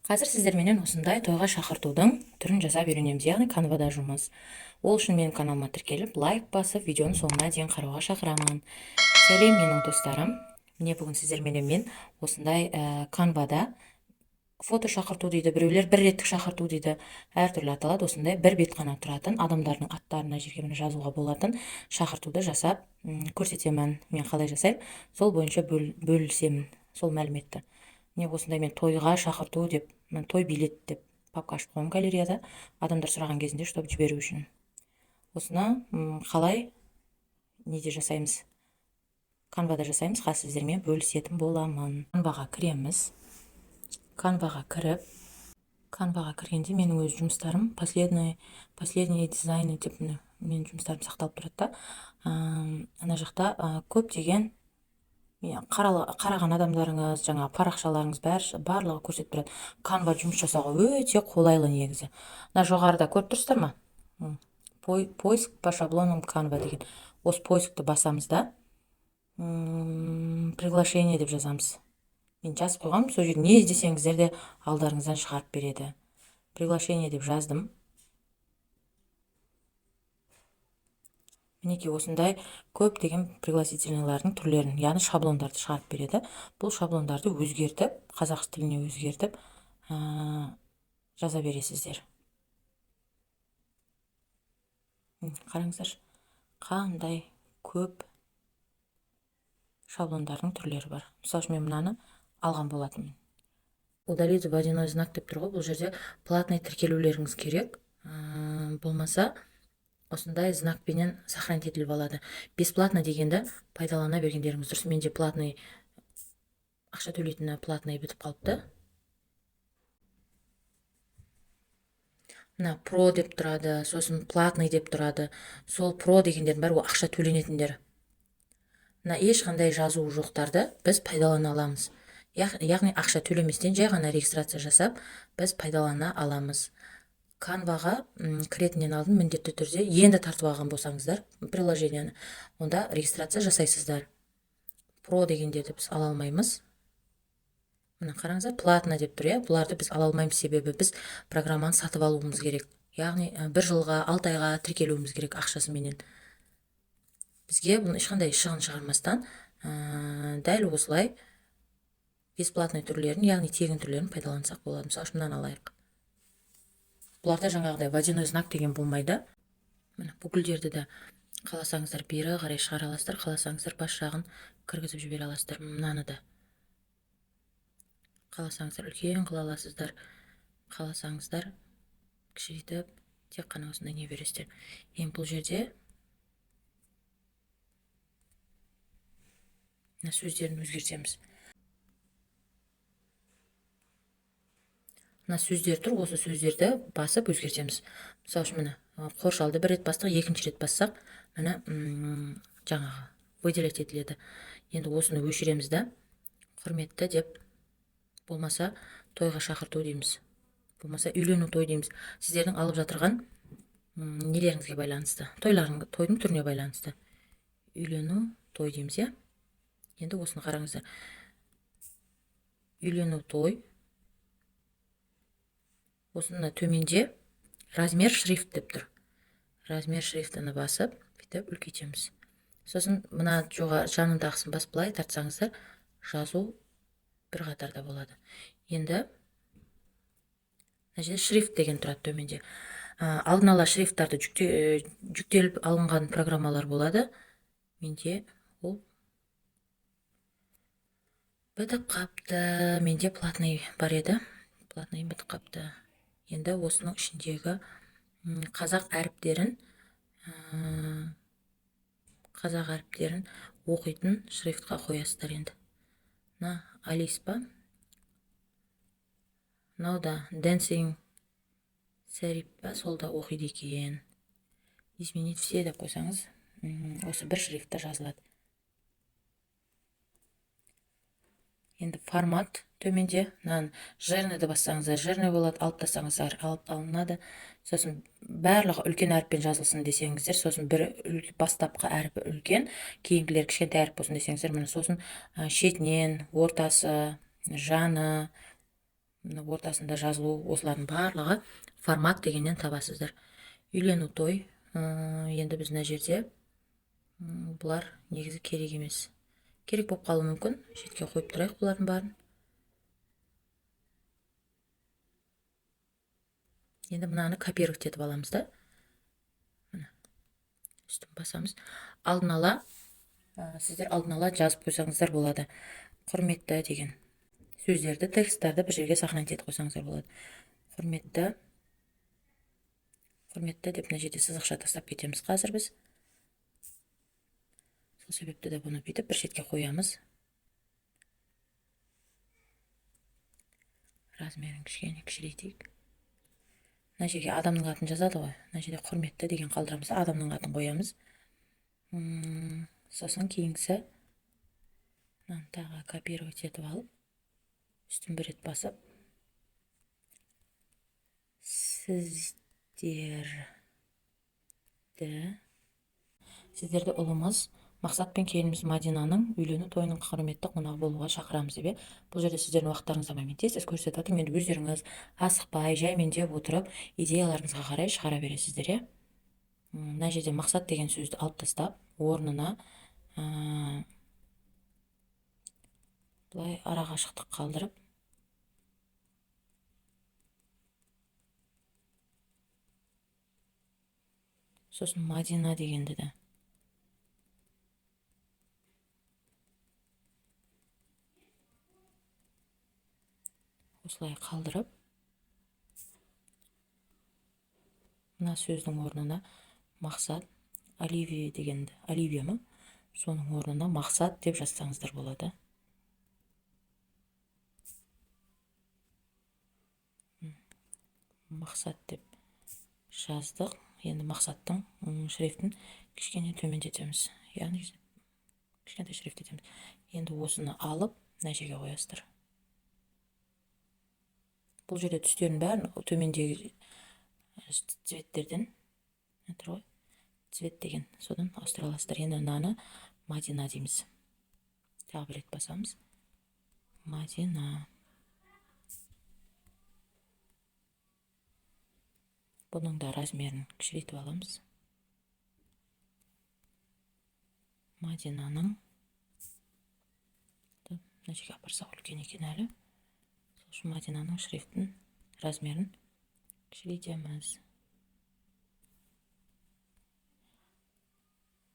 Қазір сіздерменен осындай тойға шақыртудың түрін жасап үйренеміз, яғни канвада жұмыс. Ол үшін менің каналыма тіркеліп, лайк басып, видеоны соңына дейін қарауға шақырамын. Сәлем менің достарым. Міне бүгін сіздерменен мен осындай канвада фото шақырту дейді, біреулер бір реттік шақырту дейді, әртүрлі аталады. Осындай бір бет қана тұратын, адамдардың аттарына жерге жазуға болатын шақыртуды жасап көрсетемін. Мен қалай жасаймын, сол бойынша бөлісемін сол мәліметті. Міне осындай мен тойға шақырту деп, той билет деп папка ашып қоймын галереяда, адамдар сұраған кезінде чтобы жіберу үшін. Осыны қалай неде жасаймыз, канвада жасаймыз, қазір сіздермен бөлісетін боламын. Канваға кіреміз. Канваға кіргенде менің өз жұмыстарым последний дизайны деп менің жұмыстарым сақталып тұрады да. Ана жақта көптеген қараған адамдарыңыз, жаңа парақшаларыңыз барлығы көрсетіп тұрады. Канва жұмыс жасауға өте қолайлы негізі. Мына жоғарыда көріп тұрсыздар ма? Поиск по шаблонам Canva деген. Осы поискті басамыз да, приглашение деп жазамыз. Мен жазып қойғам, сол жерде не іздесеңіздер де алдарыңыздан шығарып береді. Приглашение деп жаздым. Мінекей осындай көптеген пригласительныйлардың түрлерін, яғни шаблондарды шығарып береді. Бұл шаблондарды өзгертіп, қазақ тіліне өзгертіп жаза бересіздер. Қараңыздар, қандай көп шаблондардың түрлері бар. Мысалы үшін мен мынаны алған болатынмын. Удалить водяной знак деп тұр ғой, бұл жерде платный тіркелулеріңіз керек. Болмаса осындай знакпенен сохранить етіліп алады. Бесплатно дегенді пайдалана бергендеріңіз дұрыс. Менде платный, ақша төлейтіні платный бітіп қалыпты. Мына про деп тұрады, сосын платный деп тұрады. Сол про дегендердің бәрі ақша төленетіндер. Мына ешқандай жазуы жоқтарды біз пайдалана аламыз. Яғни ақша төлеместен жай ғана регистрация жасап, біз пайдалана аламыз. Канваға кіретінен алдын міндетті түрде енді тартып алған болсаңыздар приложениені, онда регистрация жасайсыздар. Про дегендерді біз ала алмаймыз. Мына қараңыздар, платно деп тұр, бұларды біз ала алмаймыз, себебі біз программаны сатып алуымыз керек. Яғни бір жылға, 6 айға тіркелуіміз керек ақшасыменен. Бізге бұны ешқандай шығын шығармастан дәл осылай бесплатный түрлерін, яғни тегін түрлерін пайдалансақ болады. Мысалы үшін мынаны алайық. Бұларда жаңағыдай водяной знак деген болмайды. Міне бұл гүлдерді де қаласаңыздар бері қарай шығара аласыздар, қаласаңыздар бас жағын кіргізіп жібере аласыздар. Мынаны да қаласаңыздар үлкен қыла аласыздар, қаласаңыздар кішірейтіп тек қана осындай не бересіздер. Ең бұл жерде сөздерін өзгертеміз. Мына сөздер тұр, осы сөздерді басып өзгертеміз. Мысалы үшін міне қоршалды бір рет бастық, екінші рет бассақ, міне жаңағы выделять етіледі. Енді осыны өшіреміз да, құрметті деп, болмаса тойға шақырту дейміз, болмаса үйлену той дейміз. Сіздердің алып жатырған нелеріңізге байланысты, тойдың түріне байланысты. Үйлену той дейміз, я? Енді осыны қараңыздар. Үйлену той. Осыны төменде размер шрифт деп тұр. Размер шрифтіні басып, бүйтіп үлкейтеміз. Сосын мына жанындағысын басып былай тартсаңыздар, жазу бір қатарда болады. Енді мына жерде шрифт деген тұрады төменде. Алдын ала шрифттарды жүктеліп алынған программалар болады. Менде ол бітіп қапты. Менде платный бар еді. Платный бітіп қапты. Енді осының ішіндегі қазақ әріптерін оқитын шрифтқа қоясыздар енді. Мына Алис па? Мынау да Dancing Сәріп па? Сол да оқиды екен. Изменить все деп қойсаңыз, осы бір шрифтта жазылады. Енді формат төменде, жирныйды бассаңыздар, жирный болады, алып тастасаңыздар, алып алынады. Сосын барлығы үлкен әріппен жазылсын десеңіздер, сосын бір бастапқы әріпі үлкен, кейінгілер кішкентай әріп болсын десеңіздер, сосын шетінен, ортасы, жаны, ортасында жазылу, осылардың барлығы формат дегеннен табасыздар. Үйлену, той. Енді біз мына жерде бұлар негізі керек емес. Керек болып қалуы мүмкін. Шетке қойып тұрайық бұлардың барын. Енді мынаны копировать етіп аламыз да. Үстін басамыз. Алдын ала, сіздер алдын ала жазып қойсаңыздар болады. Құрметті деген сөздерді, тексттарды бір жерге сохранить етіп қойсаңыздар болады. Құрметті деп мына жерде сызықша тастап кетеміз қазір біз. Сол себепті де бұны бүйтіп бір шетке қоямыз. Размерін кішкене кішірейтейік. Мына жерге адамның атын жазады ғой. Мына жерде құрметті деген қалдырамыз, адамның атын қоямыз. Сосын кейінгісі мынаны тағы копировать етіп алып, үстін бір рет басып, сіздерді ұлымыз Мақсат пен келініміз Мадинаның үйлену тойының құрметті қонағы болуға шақырамыз деп. Бұл жерде сіздердің уақыттарыңызды мен тез көрсетіп жатырмын. Енді өздеріңіз асықпай, жаймендеп отырып, идеяларыңызға қарай шығара бересіздер. Мына жерде мақсат деген сөзді алып тастап, орнына былай арақашықтық қалдырып, сосын Мадина дегенді де осылай қалдырып, мына сөздің орнына мақсат, Оливия дегенді, Оливия ма? Соның орнына мақсат деп жазсаңыздар болады. Мақсат деп жаздық. Енді мақсаттың шрифтін кішкене төмендетеміз. Яғни кішкентай шрифт етеміз. Енді осыны алып, мына жерге қоясыздар. Бұл жерде түстердің бәрін төмендегі цветтерден, цвет деген содан ауыстыра аласыздар. Енді мынаны Мадина дейміз. Тағы бір рет басамыз. Мадина. Бұның да размерін кішірейтіп аламыз. Мадинаның мына жерге апарсақ үлкен екен әлі. Сол үшін Мадинаның шрифтін, размерін кішірейтеміз.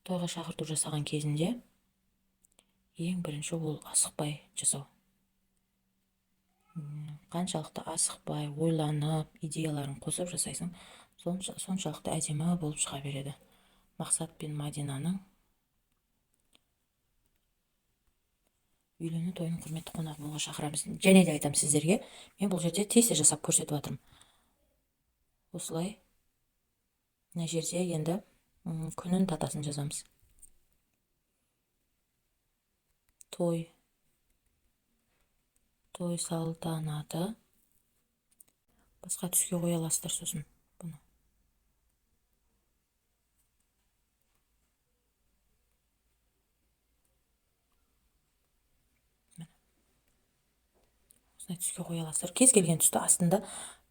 Тойға шақырту жасаған кезінде ең бірінші ол асықпай жасау. Қаншалықты асықпай, ойланып, идеяларын қосып жасайсың, соншалықты әдемі болып шыға береді. Мақсат пен Мадинаның үйлену тойының құрметті қонағы болуға шақырамыз. Және де айтамын сіздерге, мен бұл жерде тез жасап көрсетіп жатырмын. Осылай мына жерде енді күнін датасын жазамыз. Той салтанаты. Басқа түске қоя аласыздар сосын бұны. Осындай түске қоя аласыздар. Кез келген түсті астында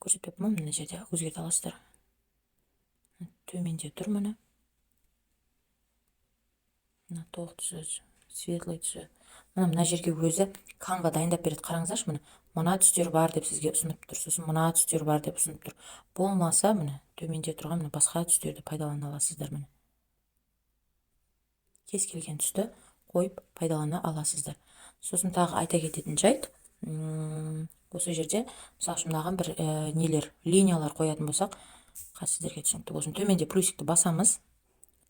көрсетпеп ма, мына жерде өзгерте аласыздар. Төменде тұр мұны. Мына тоқ түсі, светлый түсі. Мына жерге өзі Canva дайындап береді. Қараңыздаршы, мына түстер бар деп сізге ұсынып тұр. Сосын мына түстер бар деп ұсынып тұр. Болмаса, төменде тұрған басқа түстерді пайдалана аласыздар. Кез келген түсті қойып пайдалана аласыздар. Сосын тағы айта кететін жайт, осы жерде мысалы үшін мынаған бір линиялар қоятын болсақ, сіздерге түсінікті болсын. Төменде плюсикті басамыз.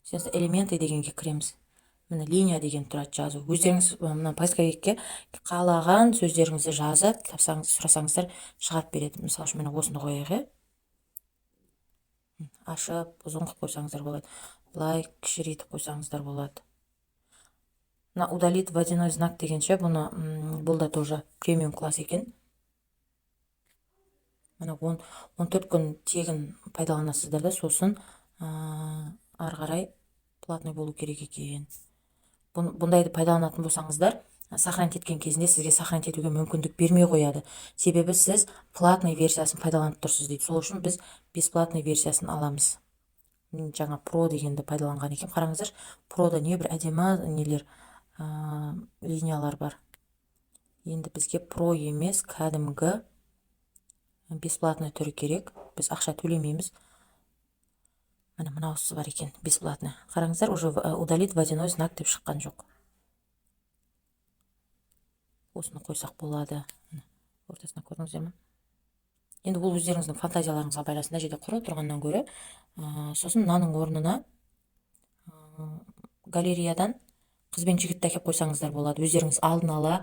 Сосын элементы дегенге кіреміз. Міне линия деген тұрады жазу. Өздеріңіз мына поисковикке қалаған сөздеріңізді жазып, сұрасаңыздар шығарып береді. Мысалы үшін міне осыны қояйық. Ашып, ұзын қылып қойсаңыздар болады. Былай кішірейтіп қойсаңыздар болады. Мына удалит водяной знак дегенше, бұл да тоже премиум класс екен. Міне 14 күн тегін пайдаланасыздар да, сосын ары қарай платный болу керек екен. Бұндайды пайдаланатын болсаңыздар, сохранить еткен кезінде сізге сохранить етуге мүмкіндік бермей қояды. Себебі сіз платный версиясын пайдаланып тұрсыз дейді. Сол үшін біз бесплатный версиясын аламыз. Жаңа про дегенді пайдаланған екен. Қараңыздар, прода не бір әдемі нелер, линиялар бар. Енді бізге про емес, кәдімгі бесплатный түрі керек. Біз ақша төлемейміз. Мынаусы бар екен, бесплатный. Қараңыздар, уже удалит водяной знак деп шыққан жоқ. Осыны қойсақ болады. Ортасына көрдіңіздер ме? Енді бұл өздеріңіздің фантазияларыңызға байланысты. Жерде құра тұрғаннан гөрі, сосын мынаның орнына галереядан қыз бен жігітті әкеп қойсаңыздар болады. Өздеріңіз алдын ала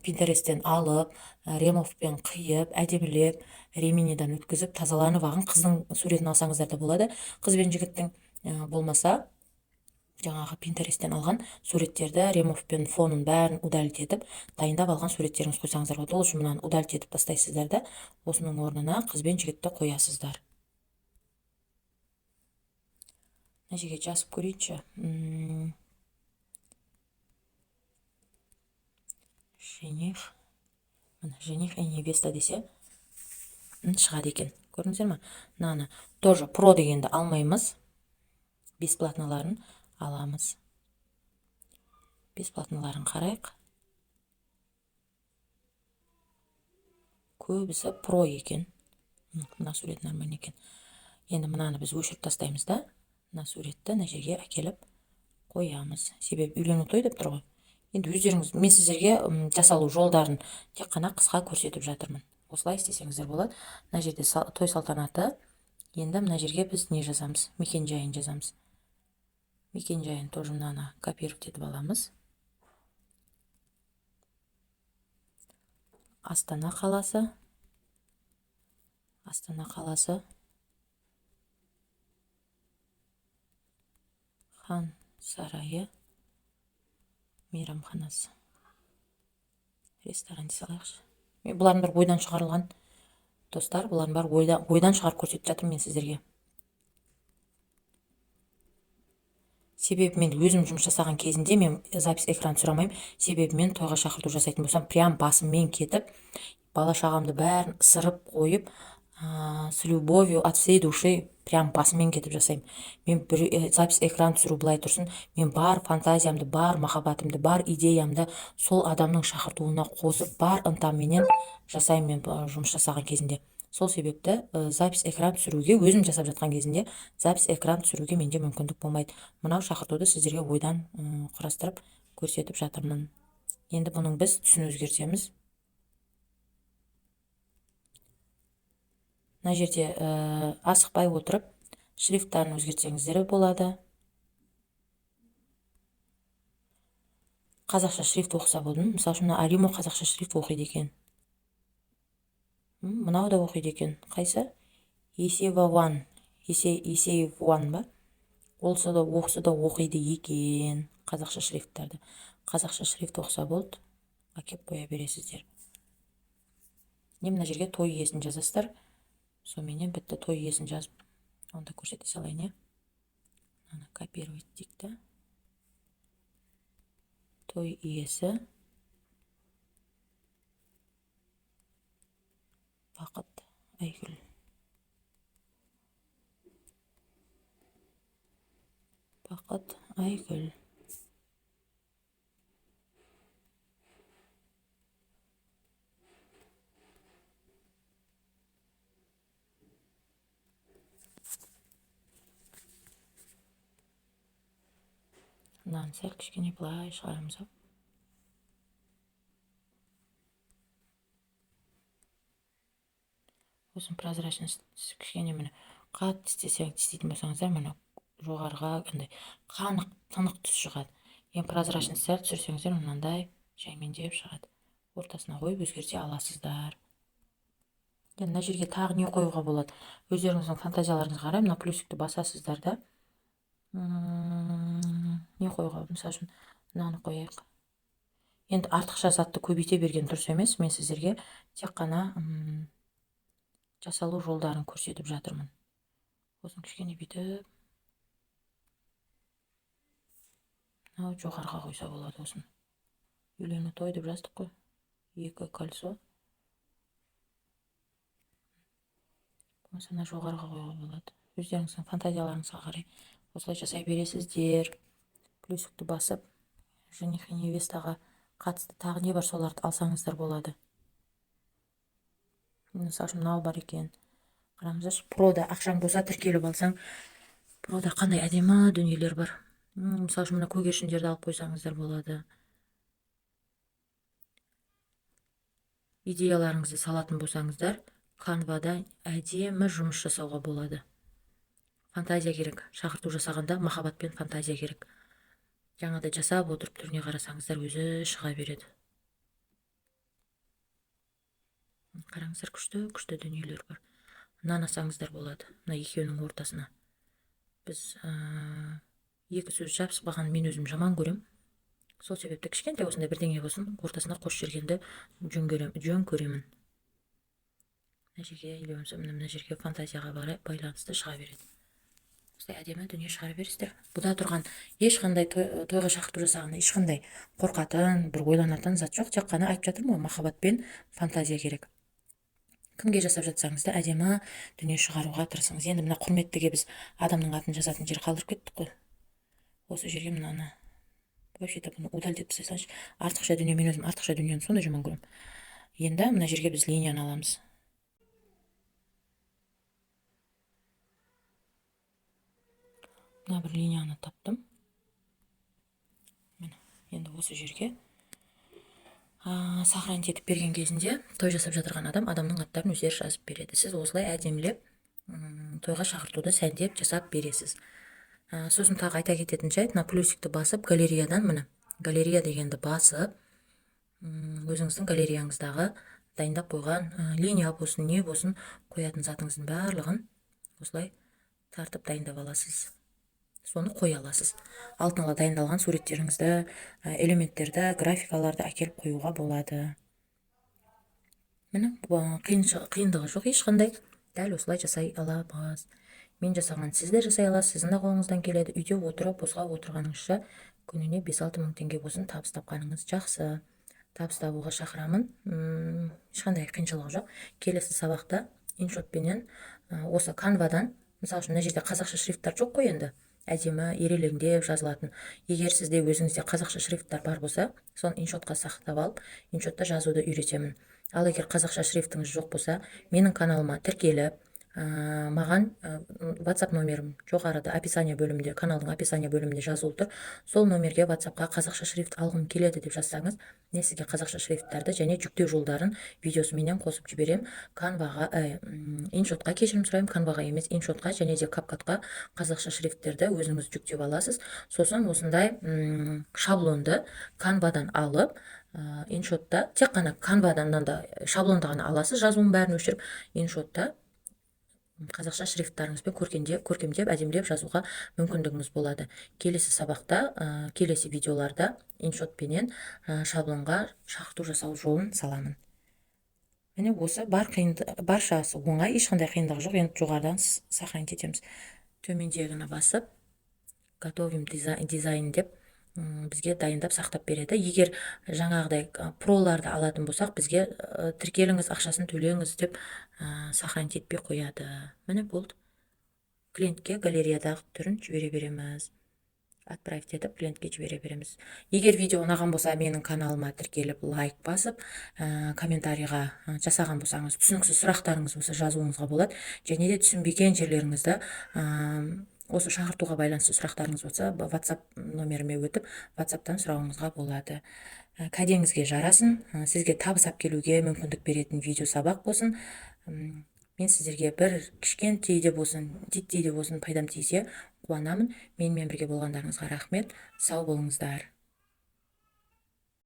Pinterest'тен алып, ремовпен қиып, әдемілеп, реминеден өткізіп, тазаланып алған қыздың суретін алсаңыздар да болады. Қыз бен жігіттің болмаса, жаңағы Pinterest'тен алған суреттерді ремовпен фонын бәрін удалить етіп, дайындап алған суреттеріңіз қойсаңыздар болады. Ол үшін мынаны удалить етіп тастайсыздар да, осының орнына қыз бен жігітті қоясыздар. Мына жерге жазып көрейінші. Жених. Мына жених и невеста десе шығады екен. Көрдіңіздер ме? Мынаны тоже про дегенді алмаймыз. Бесплатныларын аламыз. Бесплатныларын қарайық. Көбісі про екен. Мына сурет нормально екен. Енді мынаны біз өшіріп тастаймыз да, мына суретті мына жерге әкеліп қоямыз. Себебі үйлену той деп тұр ғой. Енді өздеріңіз, мен сіздерге жасалу жолдарын тек қана қысқа көрсетіп жатырмын. Осылай істесеңіздер болады. Мына жерде той салтанаты. Енді мына жерге біз не жазамыз? Мекен жайын жазамыз. Мекен жайын тоже мынаны копировать етіп аламыз. Астана қаласы. Астана қаласы. Хан сарайы. Мейрамханасы. Ресторан дей салайықшы. Бұлардың бір ойдан шығарылған достар, бұлардың бар ойдан шығарып көрсетіп жатырмын мен сіздерге. Себебі мен өзім жұмыс жасаған кезінде мен запись экран сұрамаймын. Себебі мен тойға шақырту жасайтын болсам, прям басыммен кетіп, бала шағамды бәрін ысырып қойып, с любовью от всей души прям басыммен кетіп жасаймын. Мен запись экран түсіру былай тұрсын, мен бар фантазиямды, бар махаббатымды, бар идеямды сол адамның шақыртуына қосып, бар ынтамменен жасаймын мен жұмыс жасаған кезінде. Сол себепті запись экран түсіруге, өзім жасап жатқан кезінде запись экран түсіруге менде мүмкіндік болмайды. Мынау шақыртуды сіздерге ойдан құрастырып көрсетіп жатырмын. Енді бұның біз түсін өзгертеміз. Мына жерде асықпай отырып шрифттарын өзгертсеңіздер болады. Қазақша шрифт оқыса болды. Мысалы үшін Алимо қазақша шрифт оқиды екен. Мынау да оқиды екен. Қайсы? Есееван. Есееван ба? Олсы да оқиды екен қазақша шрифттарды. Қазақша шрифт оқыса болды. Әкеп қоя бересіздер. Мына жерге той иесін жазасыздар. Сонымен бітті. Той иесін жазып, онда көрсете салайын. Аны копировать дейік. Той иесі Бақыт Айгүл. Бақыт Айгүл. Мынаны сәл кішкене былай шығарамыз. Осының прозрачность кішкене міне қатты істейтін болсаңыздар, міне жоғарыға қанық, тынық түс шығады. Ең прозрачность сәл түсірсеңіздер, мынандай жаймендеп шығады. Ортасына қойып өзгерте аласыздар. Мына жерге тағы не қоюға болады? Өздеріңіздің фантазияларыңызға қарай мына плюсикті басасыздар да. Не қоюға? Мысалы үшін мынаны қояйық. Енді артықша затты көбейте берген дұрыс емес. Мен сіздерге тек қана жасалу жолдарын көрсетіп жатырмын. Осын кішкене бүйтіп, жоғарыға қойса болады осын. Үйлену той деп жаздық қой. 2 кольцо. Осыны жоғарыға қоюға болады. Өздеріңіздің фантазияларыңызға қарай осылай жасай бересіздер. Плюсикті басып, жених и невестаға қатысты тағы не бар, соларды алсаңыздар болады. Мысалы үшін мынау бар екен. Қараңыздаршы, прода ақшаң болса тіркеліп алсаң, прода қандай әдемі дүниелер бар. Мысалы үшін мына көгершіндерді алып қойсаңыздар болады. Идеяларыңызды салатын болсаңыздар, канвада әдемі жұмыс жасауға болады. Фантазия керек. Шақырту жасағанда махаббатпен фантазия керек. Жаңада жасап отырып түріне қарасаңыздар, өзі шыға береді. Қараңыздар, күшті дүниелер бар. Нанасаңыздар болады. Мына екеуінің ортасына. Біз 2 сөз жабыспаған мен өзім жаман көрем. Сол себепті кішкентай осындай бірдеңе болсын, ортасына қосып жібергенді жөн көремін. Мына жерге фантазияға байланысты шыға береді. Осылай әдемі дүние шығара бересіздер. Бұда тұрған ешқандай тойға шақырту жасағанда ешқандай қорқатын, бір ойланатын зат жоқ. Тек қана айтып жатырмын ғой, махаббат пен фантазия керек. Кімге жасап жатсаңыз да әдемі дүние шығаруға тырысыңыз. Енді мына құрметтіге біз адамның атын жазатын жер қалдырып кеттік қой. Осы жерге мынаны вообще-то бұны удалить етіп тастайсаңызшы. Артықша дүние, мен өзім артықша дүниені сондай жаман көремін. Енді мына жерге біз линияны аламыз. Мына бір линияны таптым. Енді осы жерге сохранить етіп берген кезінде той жасап жатырған адамның аттарын өздері жазып береді. Сіз осылай әдемілеп тойға шақыртуды сәндеп жасап бересіз. Сосын тағы айта кететін жайт, мына плюсикті басып, галереядан, міне галерея дегенді басып, өзіңіздің галереяңыздағы дайындап қойған линия болсын, не болсын, қоятын затыңыздың барлығын осылай тартып дайындап аласыз. Соны қоя аласыз. Алдын ала дайындалған суреттеріңізді, элементтерді, графикаларды әкеліп қоюға болады. Міне, қиындығы жоқ ешқандай. Дәл осылай жасай аламыз. Мен жасаған сіз де жасай аласыз, сіздің де қолыңыздан келеді. Үйде отырып, босқа отырғаныңызша күніне 5-6 мың теңге болсын табыс тапқаныңыз жақсы. Табыс табуға шақырамын. Ешқандай қиыншылығы жоқ. Келесі сабақта иншотпенен осы канвадан, мысалы үшін мына жерде қазақша шрифттар жоқ қой, енді әдемі ерелеңдеп жазылатын. Егер сізде өзіңізде қазақша шрифттар бар болса, соны иншотқа сақтап алып, иншотта жазуды үйретемін. Ал егер қазақша шрифтіңіз жоқ болса, менің каналыма тіркеліп, маған WhatsApp номерім жоғарыда описание бөлімінде, каналдың описание бөлімінде жазылып тұр. Сол номерге WhatsAppқа қазақша шрифт алғым келеді деп жазсаңыз, мен сізге қазақша шрифттарды және жүктеу жолдарын видеосыменен қосып жіберем. Canvaға, иншотқа, кешірім сұраймын, Canvaға емес, иншотқа және де CapCutқа қазақша шрифттерді өзіңіз жүктеп аласыз. Сосын осындай шаблонды Canvaдан алып, иншотта тек қана Canvaдан да шаблонды ғана аласыз, жазуын бәрін өшіріп, иншотта қазақша шрифттарыңызбен көркемдеп, әдемілеп жазуға мүмкіндігіңіз болады. Келесі сабақта, келесі видеоларда иншотпенен шаблонға шақырту жасау жолын саламын. Міне осы баршасы оңай, ешқандай қиындығы жоқ. Енді жоғарыдан сохранить етеміз. Төмендегіні басып, готовим дизайн деп бізге дайындап сақтап береді. Егер жаңағыдай проларды алатын болсақ, бізге тіркеліңіз, ақшасын төлеңіз деп сохранить етпей қояды. Міне болды. Клиентке галереядағы түрін жібере береміз. Отправить етіп, клиентке жібере береміз. Егер видео ұнаған болса, менің каналыма тіркеліп, лайк басып, комментарийға жасаған болсаңыз, түсініксіз сұрақтарыңыз болса жазуыңызға болады. Және де түсінбеген жерлеріңізді, осы шақыртуға байланысты сұрақтарыңыз болса, WhatsApp номеріме өтіп, WhatsApp'тан сұрауыңызға болады. Кәдеңізге жарасын, сізге табыс әкелуге мүмкіндік беретін видео сабақ болсын. Мен сіздерге бір кішкентай де болсын, титтей де болсын пайдам тисе қуанамын. Менімен бірге болғандарыңызға рахмет. Сау болыңыздар.